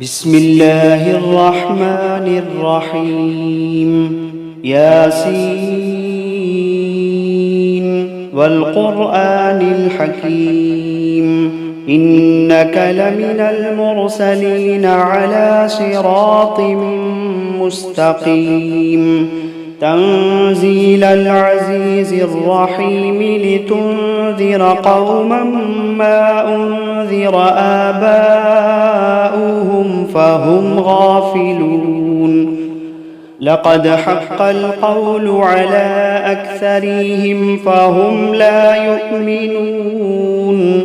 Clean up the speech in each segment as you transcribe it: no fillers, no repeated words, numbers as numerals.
بسم الله الرحمن الرحيم ياسين والقرآن الحكيم إنك لمن المرسلين على صراط مستقيم تنزيل العزيز الرحيم لتنذر قوما ما أنذر آباؤهم فهم غافلون لقد حق القول على أكثرهم فهم لا يؤمنون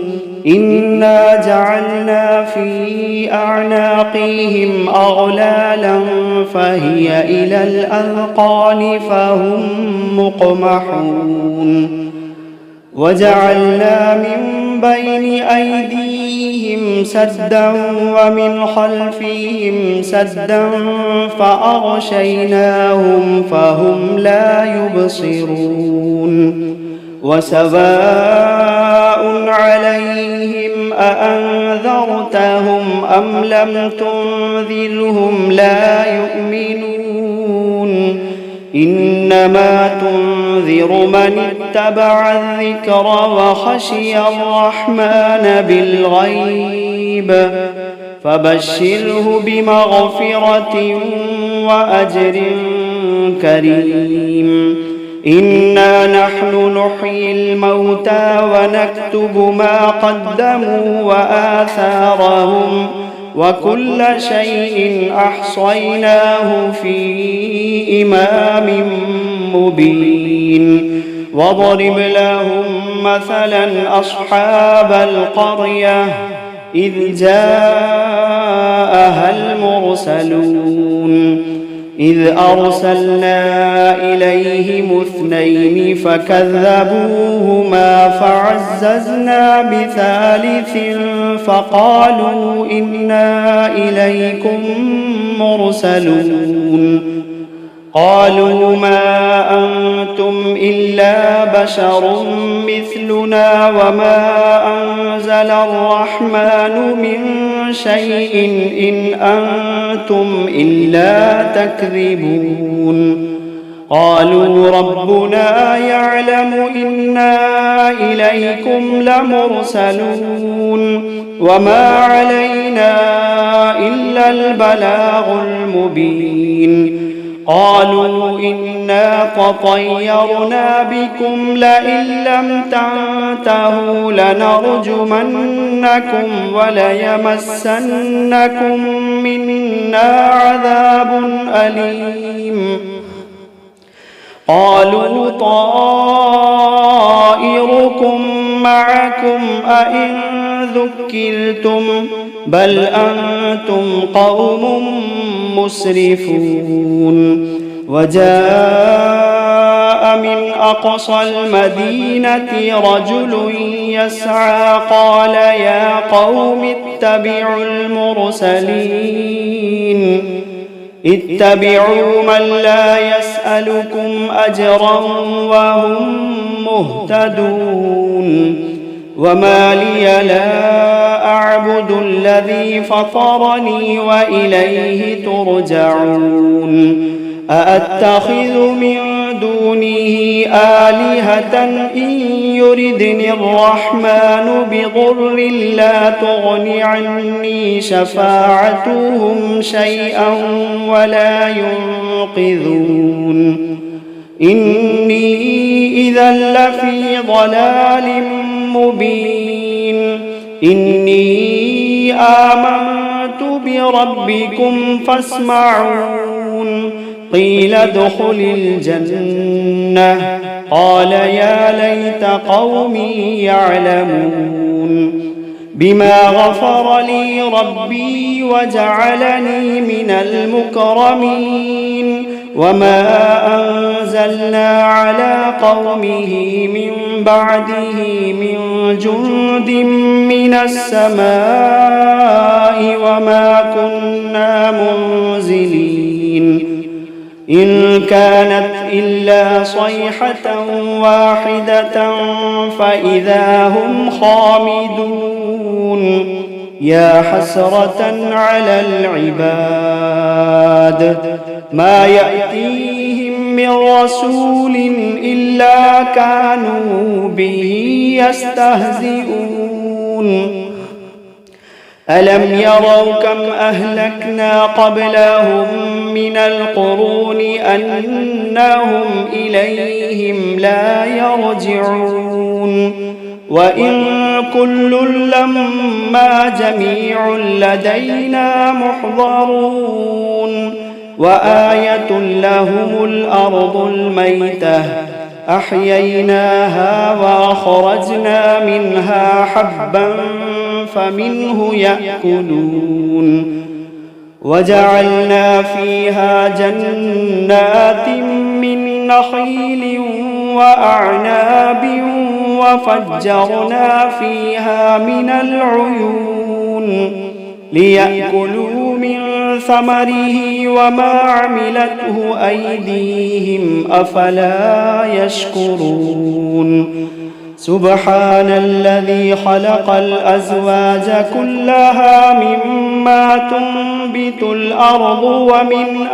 إنا جعلنا في أعناقهم أغلالا فهي إلى الأذقان فهم مقمحون وجعلنا من بين أيديهم سدا ومن خلفهم سدا فأغشيناهم فهم لا يبصرون وسواء عليهم أأنذرتهم أم لم تنذرهم لا يؤمنون إنما تنذر من اتبع الذكر وخشي الرحمن بالغيب فبشره بمغفرة وأجر كريم إنا نحن نحيي الموتى ونكتب ما قدموا وآثارهم وكل شيء أحصيناه في إمام مبين واضرب لهم مثلا أصحاب القرية إذ جاءها المرسلون إذ أرسلنا إليهم اثنين فكذبوهما فعززنا بثالث فقالوا إنا إليكم مرسلون قالوا ما أنتم إلا بشر مثلنا وما أنزل الرحمن من شيء إن أنتم إلا تكذبون قالوا ربنا يعلم إنا إليكم لمرسلون وما علينا إلا البلاغ المبين قالوا إنا تطيرنا بكم لئن لم تنتهوا لنرجمنكم وليمسنكم منا عذاب أليم قالوا طائركم معكم أئن ذكرتم بل أنتم قوم مسرفون وجاء من أقصى المدينة رجل يسعى قال يا قوم اتبعوا المرسلين اتبعوا من لا يسألكم أجرا وهم مهتدون وما لي لا أعبد الذي فطرني وإليه ترجعون أأتخذ من دونه آلهة إن يردني الرحمن بضر لا تغن عني شفاعتهم شيئا ولا ينقذون إني إذا لفي ضلال مبين إني آمنت بربكم فاسمعون قيل ادخل الجنة قال يا ليت قومي يعلمون بما غفر لي ربي وجعلني من المكرمين وما أنزلنا على قومه من بعده من جند من السماء وما كنا منزلين إن كانت إلا صيحة واحدة فإذا هم خامدون يا حسرة على العباد ما يأتيهم من رسول إلا كانوا به يستهزئون ألم يروا كم أهلكنا قبلهم من القرون أنهم إليهم لا يرجعون وإن كل لما جميع لدينا محضرون وآية لهم الأرض الميتة أحييناها وأخرجنا منها حبا فمنه يأكلون وجعلنا فيها جنات من نخيل وأعناب وفجرنا فيها من العيون ليأكلوا من ثمره وما عملته أيديهم أفلا يشكرون سبحان الذي خلق الأزواج كلها مما تنبت الأرض ومن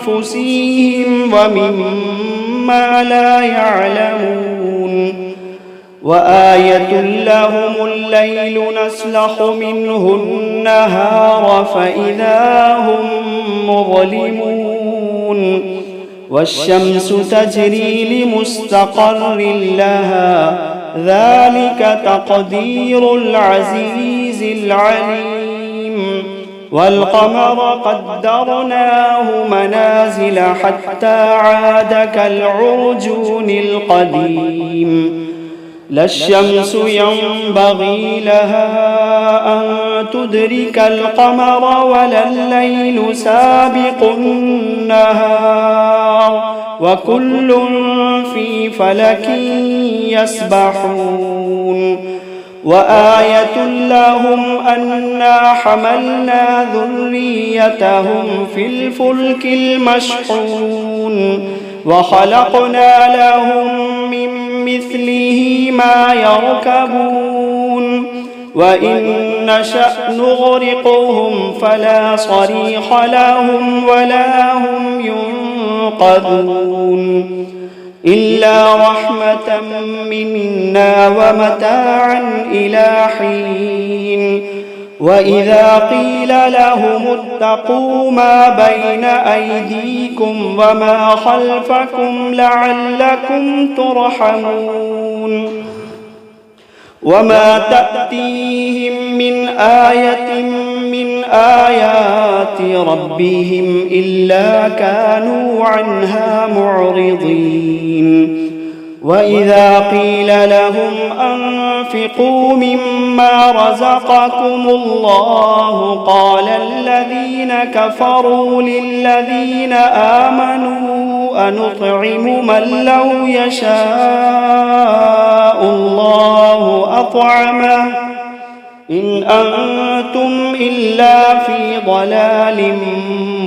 أنفسهم ومما لا يعلمون وآية لهم الليل نسلخ منه النهار فإذا هم مظلمون والشمس تجري لمستقر لها ذلك تقدير العزيز العليم والقمر قدرناه منازل حتى عاد كالعرجون القديم لا الشمس ينبغي لها أن تدرك القمر ولا الليل سابق النهار وكل في فلك يسبحون وآية لهم أنا حملنا ذريتهم في الفلك المشحون وخلقنا لهم من مثله ما يركبون وإن نشأ نغرقهم فلا صريخ لهم ولا هم ينقذون إلا رحمة منا ومتاعا إلى حين وإذا قيل لهم اتقوا ما بين أيديكم وما خلفكم لعلكم ترحمون وما تأتيهم من آية من آيات ربهم إلا كانوا عنها معرضين وإذا قيل لهم أنفقوا مما رزقكم الله قال الذين كفروا للذين آمنوا أنطعم من لو يشاء الله أطعمه إن أنتم إلا في ضلال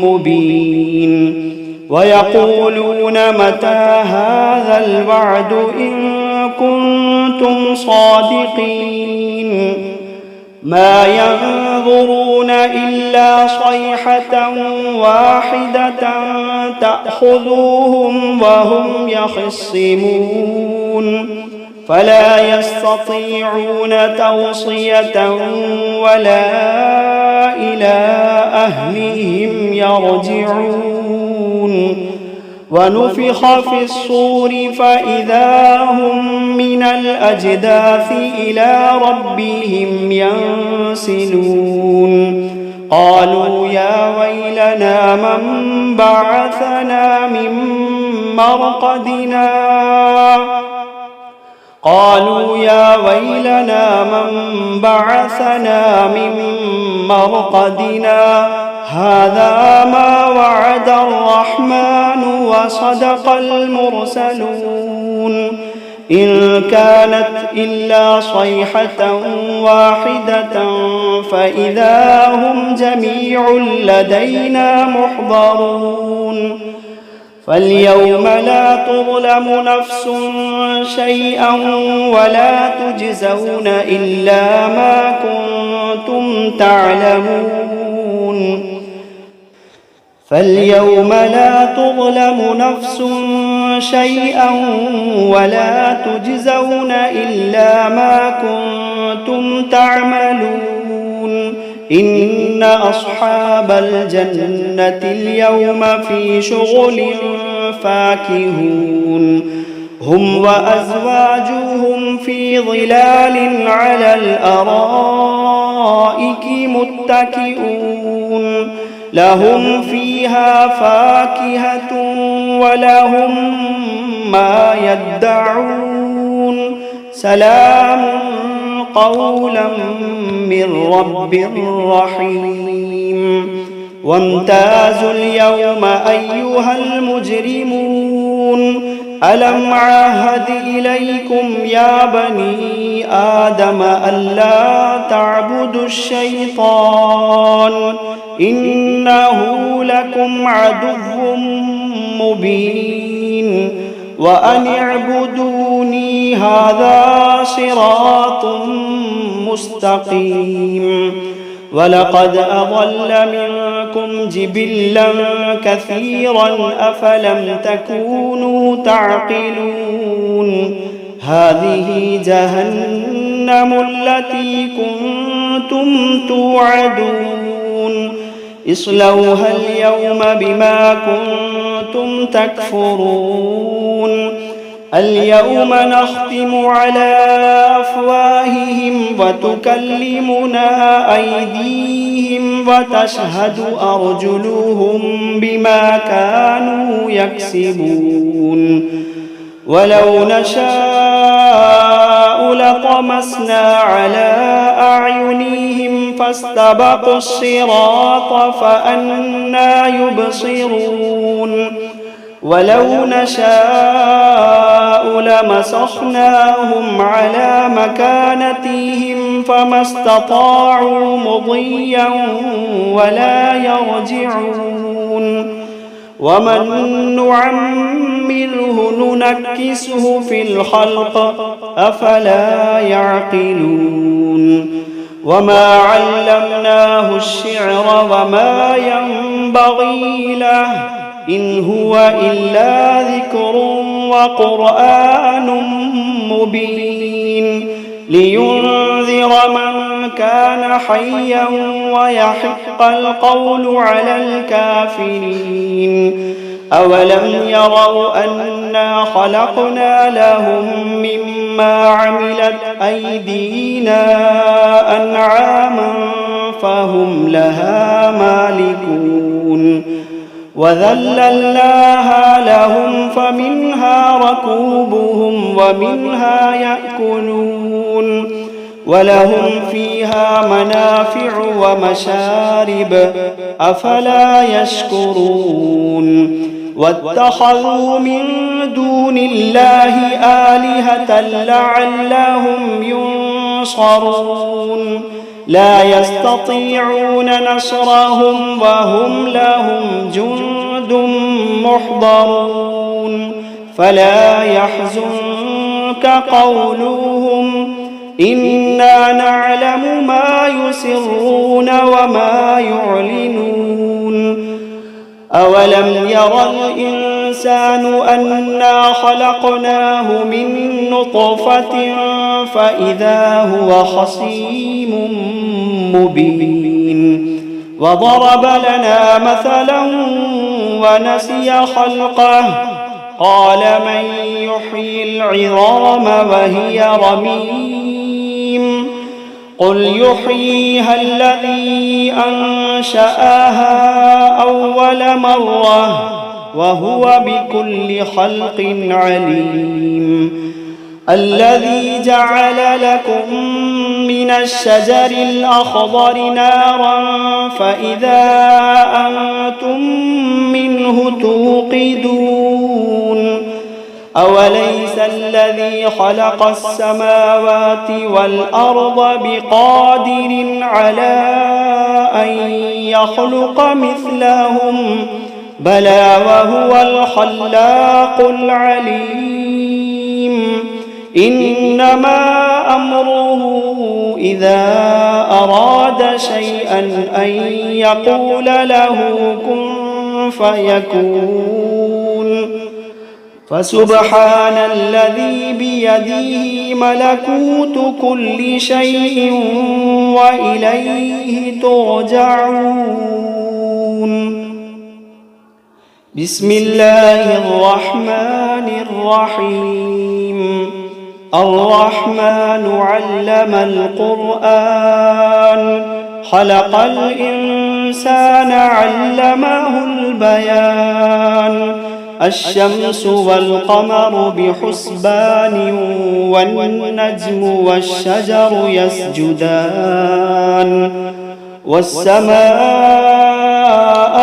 مبين ويقولون متى هذا الوعد إن كنتم صادقين ما ينظرون إلا صيحة واحدة تأخذوهم وهم يخصمون فلا يستطيعون توصية ولا إلى أهلهم يرجعون ونفخ في الصور فإذا هم من الأجداث إلى ربهم ينسلون قالوا يا ويلنا من بعثنا من مرقدنا قالوا يا ويلنا من بعثنا من مرقدنا هذا ما وعد الرحمن وصدق المرسلون إن كانت إلا صيحة واحدة فإذا هم جميع لدينا محضرون فاليوم لا تظلم نفس شيئا ولا تجزون إلا ما كنتم تعلمون فاليوم لا تظلم نفس شيئا ولا تجزون إلا ما كنتم تعملون إن أصحاب الجنة اليوم في شغل فاكهون هم وأزواجهم في ظلال على الأرائك متكئون لهم فيها فاكهة ولهم ما يدعون سلام قولا من رب رحيم وامتازوا اليوم أيها المجرمون ألم عاهد إليكم يا بني آدم ألا تعبدوا الشيطان إنه لكم عدو مبين وأن اعبدوني هذا صراط مستقيم ولقد أضل منكم جبلا كثيرا أفلم تكونوا تعقلون هذه جهنم التي كنتم توعدون اصلوها اليوم بما كنتم تكفرون اليوم نختم على أفواههم وتكلمنا أيديهم وتشهد أرجلهم بما كانوا يكسبون ولو نشاء لطمسنا على أعينهم فاستبقوا الصراط فأنى يبصرون ولو نشاء لمسخناهم على مكانتهم فما استطاعوا مضيا ولا يرجعون ومن نعمره ننكسه في الخلق أفلا يعقلون وما علمناه الشعر وما ينبغي له إن هو إلا ذكر وقرآن مبين لينذر من كان حيا ويحق القول على الكافرين أولم يروا أنا خلقنا لهم مما عملت أيدينا أنعاما فهم لها مالكون وذللناها لهم فمنها ركوبهم ومنها يأكلون ولهم فيها منافع ومشارب أفلا يشكرون واتخذوا من دون الله آلهة لعلهم ينصرون لا يستطيعون نصرهم وهم لهم جند محضرون فلا يحزنك قولهم إنا نعلم ما يسرون وما يعلنون أولم يرى الإنسان أنا خلقناه من نطفة فإذا هو خصيم مبين وضرب لنا مثلا ونسي خلقه قال من يحيي العظام وهي رميم قل يحييها الذي أنشأها أول مرة وهو بكل خلق عليم الذي جعل لكم من الشجر الأخضر نارا فإذا أنتم منه توقدون أوليس الذي خلق السماوات والأرض بقادر على أن يخلق مثلهم بلى وهو الخلاق العليم إنما أمره إذا أراد شيئا أن يقول له كن فيكون فسبحان الذي بيده ملكوت كل شيء وإليه ترجعون بسم الله الرحمن الرحيم الرحمن علم القرآن خلق الإنسان علمه البيان الشمس والقمر بحسبان والنجم والشجر يسجدان والسماء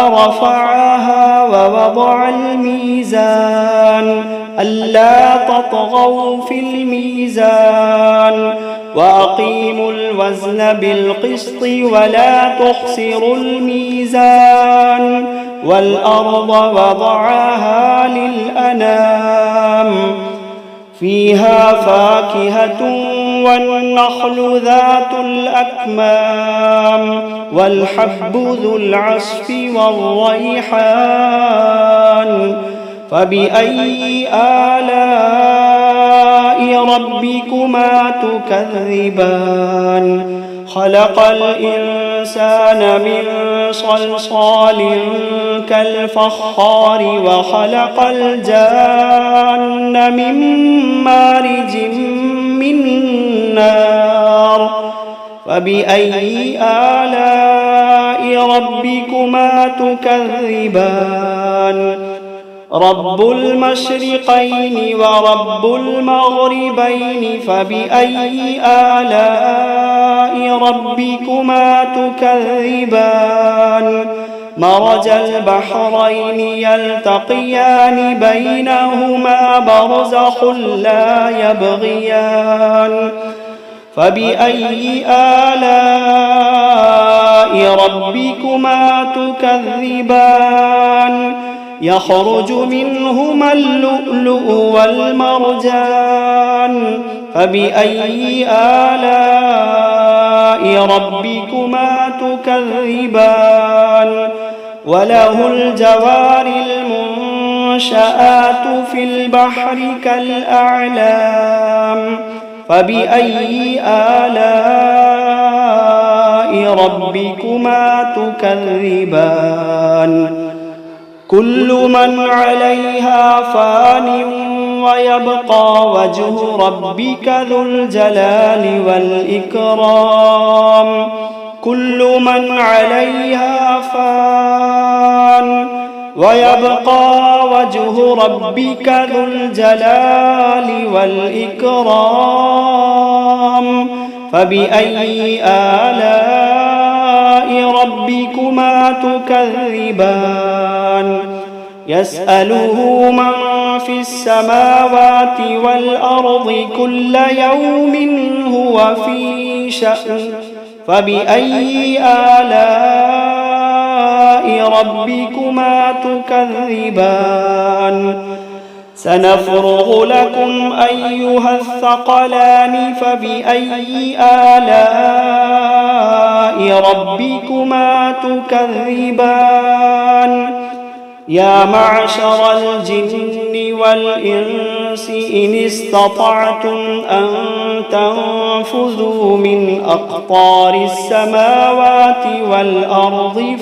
رفعها ووضع الميزان ألا تطغوا في الميزان وأقيموا الوزن بالقسط ولا تخسروا الميزان والأرض وضعها للأنام فيها فاكهة والنخل ذات الأكمام والحب ذو العصف والريحان فبأي آلاء ربكما تكذبان خلق الإنسان من صلصال كالفخار وخلق الجان من مارج من نار فبأي آلاء ربكما تكذبان رب المشرقين ورب المغربين فبأي آلاء ربكما تكذبان مرج البحرين يلتقيان بينهما برزخ لا يبغيان فبأي آلاء ربكما تكذبان يخرج منهما اللؤلؤ والمرجان فبأي آلاء ربكما تكذبان وله الجوار المنشآت في البحر كالأعلام فبأي آلاء ربكما تكذبان كل من عليها فان ويبقى وجه ربك ذو الجلال والإكرام كل من عليها فان ويبقى وجه ربك ذو الجلال والإكرام فبأي آلاء ربكما تكذبان يسأله من في السماوات والأرض كل يوم هو في شأن فبأي آلاء ربكما تكذبان سنفرغ لكم أيها الثقلان فبأي آلاء ربكما تكذبان يا معشر الجن والإنس إن استطعتم أن تنفذوا من أقطار السماوات والأرض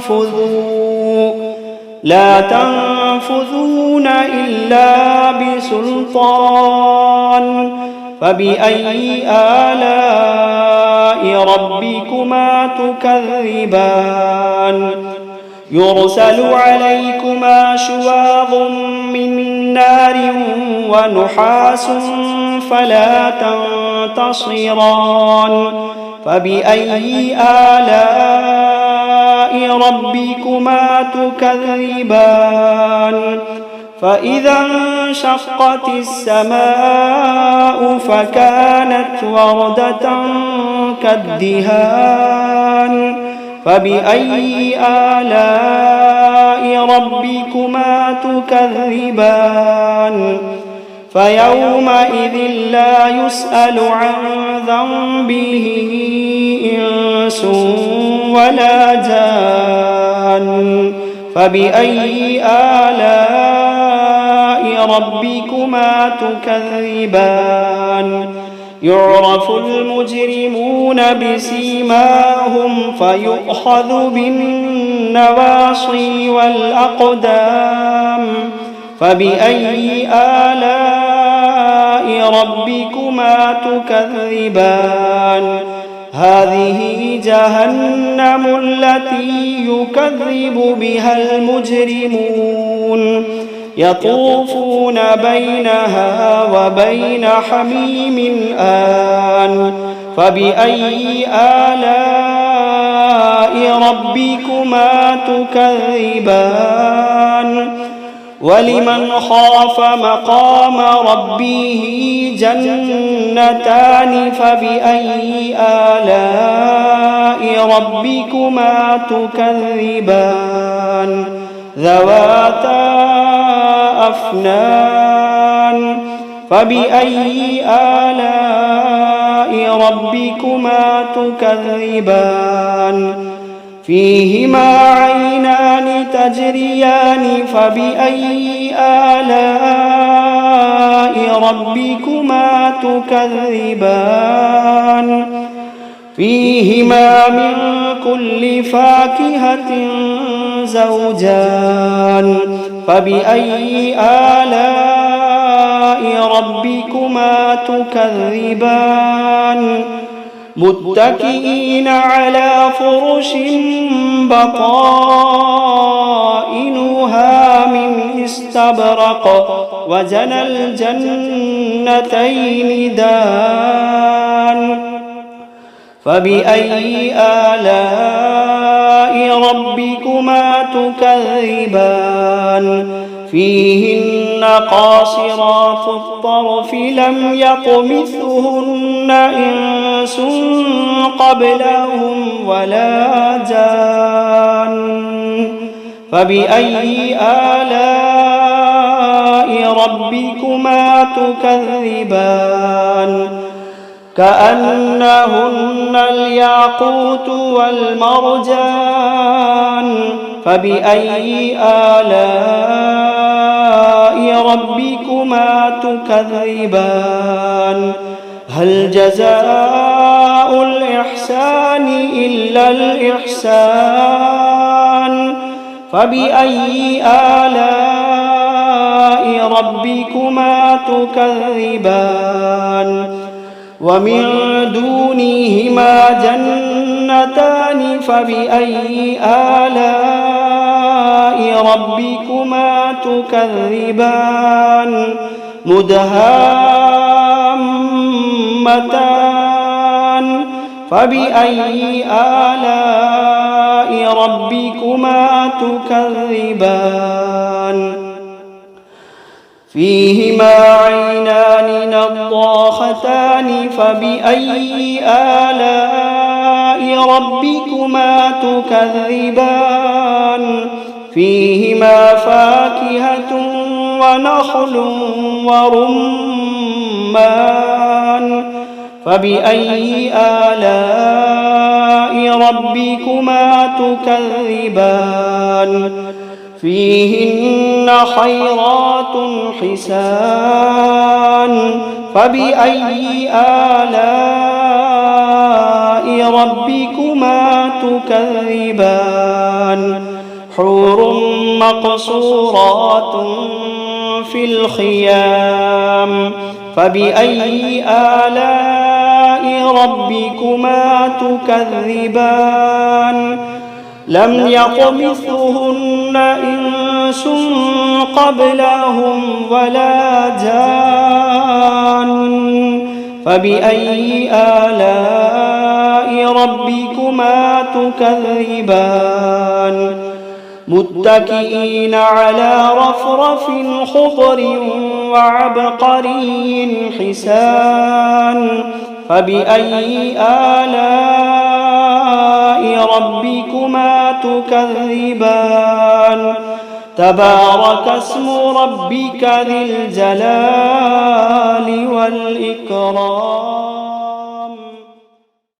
فانفذوا لا تنفذون إلا بسلطان فبأي آلاء ربكما تكذبان يرسل عليكما شواظ من نار ونحاس فلا تنتصران فبأي آلاء ربكما تكذبان فإذا انشقت السماء فكانت وردة كالدهان فبأي آلاء ربكما تكذبان فيومئذ لا يسأل عن ذنبه إنس ولا جان فبأي آلاء ربكما تكذبان يعرف المجرمون بسيماهم فيؤخذ بالنواصي والأقدام فبأي آلاء ربكما تكذبان هذه جهنم التي يكذب بها المجرمون يطوفون بينها وبين حميم آن فبأي آلاء ربكما تكذبان ولمن خاف مقام ربه جنتان فبأي آلاء ربكما تكذبان ذواتا أفنان فبأي آلاء ربكما تكذبان فيهما عينان تجريان فبأي آلاء ربكما تكذبان فيهما من كل فاكهة زوجان فبأي آلاء ربكما تكذبان متكئين على فرش بطائنها من استبرق وجنى الجنتين دان فبأي آلاء ربكما تكذبان فيهن قاصرات الطرف لم يطمثهن إنس قبلهم ولا جان فبأي آلاء ربكما تكذبان كأنهن الياقوت والمرجان فبأي آلاء ربكما تكذبان هل جزاء الإحسان إلا الإحسان فبأي آلاء ربكما تكذبان ومن دونهما جنتان فبأي آلاء ربكما تكذبان مدهامتان فبأي آلاء ربكما تكذبان فيهما عينان نضاختان فبأي آلاء ربكما تكذبان فيهما فاكهة ونخل ورمان فبأي آلاء ربكما تكذبان فيهن خيرات حسان فبأي آلاء ربكما تكذبان حور مقصورات في الخيام فبأي آلاء ربكما تكذبان لم يطمثهن إنس قبلهم ولا جان فبأي آلاء ربكما تكذبان متكئين على رفرف خضر وعبقري حسان فبأي آلاء ربكما تكذبان تبارك اسم ربك ذي الجلال والإكرام.